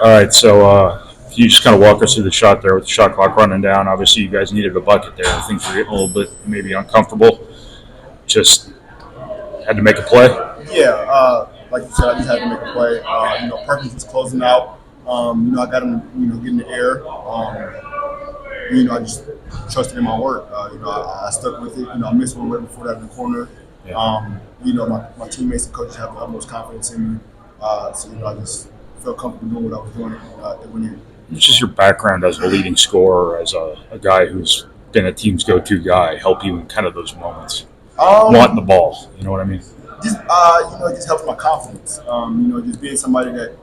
All right, so if you just kind of walk us through the shot there with the shot clock running down. Obviously, you guys needed a bucket there. Things were getting a little bit maybe uncomfortable. Just had to make a play. Yeah, like you said, I just had to make a play. Perkins was closing out. I got him, getting the air. I just trusted in my work. I stuck with it. I missed one right before that in the corner. Yeah. My teammates and coaches have the utmost confidence in me. I just felt comfortable doing what I was doing when you. It's just your background as a leading scorer, as a guy who's been a team's go-to guy, help you in kind of those moments, wanting the ball. You know what I mean? It just helps my confidence. Just being somebody that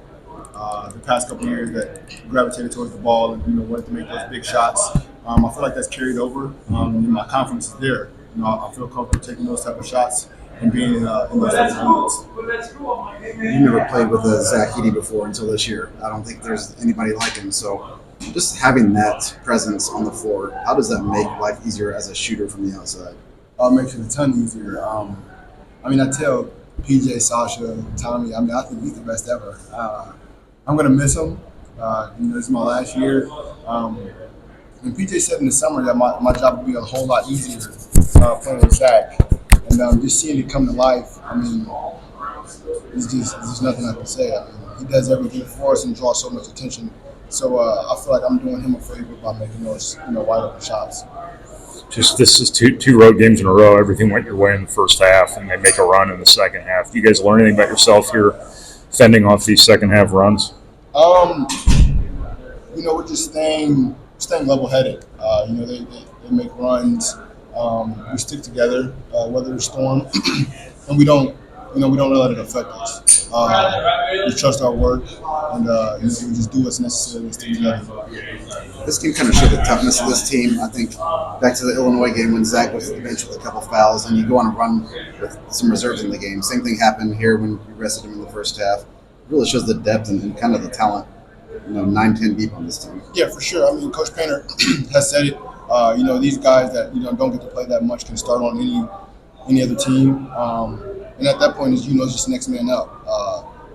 the past couple of years that gravitated towards the ball and wanted to make those big shots. I feel like that's carried over. And my confidence is there. I feel comfortable taking those type of shots and being in those type of moments. You never played with a Zach-Ade before until this year. I don't think there's anybody like him. So just having that presence on the floor, how does that make life easier as a shooter from the outside? It makes it a ton easier. I tell PJ, Sasha, Tommy, I think he's the best ever. I'm going to miss him. This is my last year. And PJ said in the summer that my job would be a whole lot easier playing with Zach. And just seeing it come to life, there's just nothing I can say. He does everything for us and draws so much attention. So I feel like I'm doing him a favor by making those wide open shots. Just this is two road games in a row. Everything went your way in the first half, and they make a run in the second half. Do you guys learn anything about yourself here, fending off these second half runs? We're just staying level-headed. They make runs. We stick together, weather the storm, and we don't let it affect us. We trust our work, and we just do what's necessary to stay together. This game kind of showed the toughness of this team. I think back to the Illinois game when Zach was at the bench with a couple fouls, and you go on a run with some reserves in the game. Same thing happened here when you rested him in the first half. It really shows the depth and kind of the talent, 9-10 deep on this team. Yeah, for sure. Coach Painter has said it. These guys that don't get to play that much can start on any other team, and at that point, it's just next man up.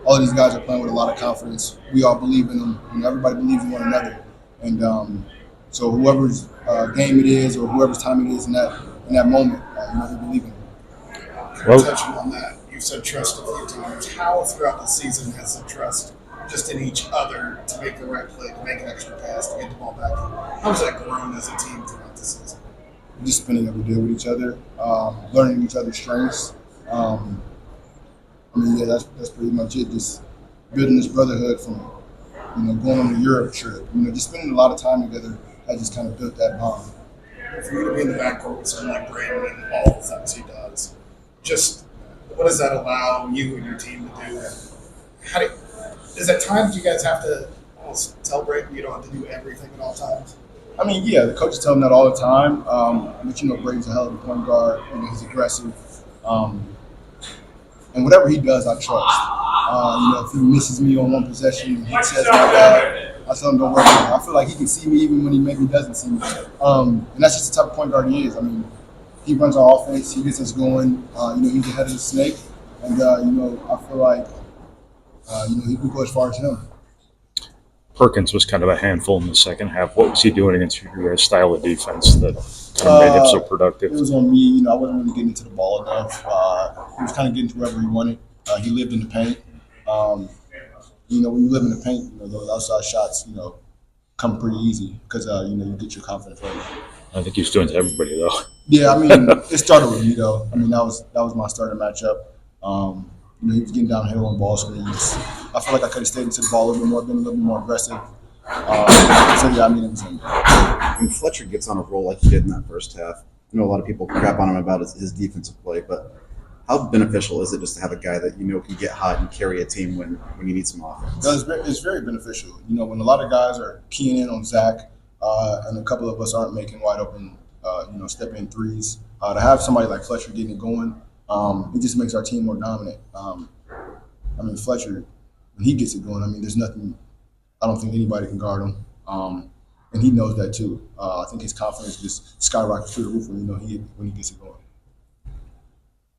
All of these guys are playing with a lot of confidence. We all believe in them. Everybody believes in one another, and so whoever's game it is or whoever's time it is in that moment, they believe in them. Touching on that, you've said trust a few times. How throughout the season has the trust just in each other to make the right play, to make an extra pass, to get the ball back? How has that grown as a team throughout the season? Just spending every day with each other, learning each other's strengths. That's pretty much it. Just building this brotherhood from going on the Europe trip. Just spending a lot of time together. I just kind of built that bond. For you to be in the backcourt with someone like Brandon and all the things he does, just what does that allow you and your team to do? Is at times you guys have to almost tell Brandon you don't have to do everything at all times? The coaches tell him that all the time. But Brady's a hell of a point guard. He's aggressive. And whatever he does, I trust. If he misses me on one possession, he says my bad. I tell him don't worry about it. I feel like he can see me even when he maybe doesn't see me. And that's just the type of point guard he is. He runs our offense. He gets us going. He's ahead of the snake. And, I feel like, he can go as far as him. Perkins was kind of a handful in the second half. What was he doing against your guys' style of defense that kind of made him so productive? It was on me. I wasn't really getting into the ball enough. He was kind of getting to wherever he wanted. He lived in the paint. When you live in the paint, those outside shots, come pretty easy because, you get your confidence right. I think he was doing it to everybody, though. Yeah, it started with me, though. That was my starting matchup. He was getting downhill on ball screens. I feel like I could have stayed into the ball a little bit more, been a little bit more aggressive. It was him. When Fletcher gets on a roll like he did in that first half, a lot of people crap on him about his defensive play, but how beneficial is it just to have a guy that can get hot and carry a team when you need some offense? It's very beneficial. When a lot of guys are keying in on Zach and a couple of us aren't making wide open, step-in threes, to have somebody like Fletcher getting it going, it just makes our team more dominant. Fletcher, when he gets it going, there's nothing. I don't think anybody can guard him, and he knows that too. I think his confidence just skyrockets through the roof when he gets it going.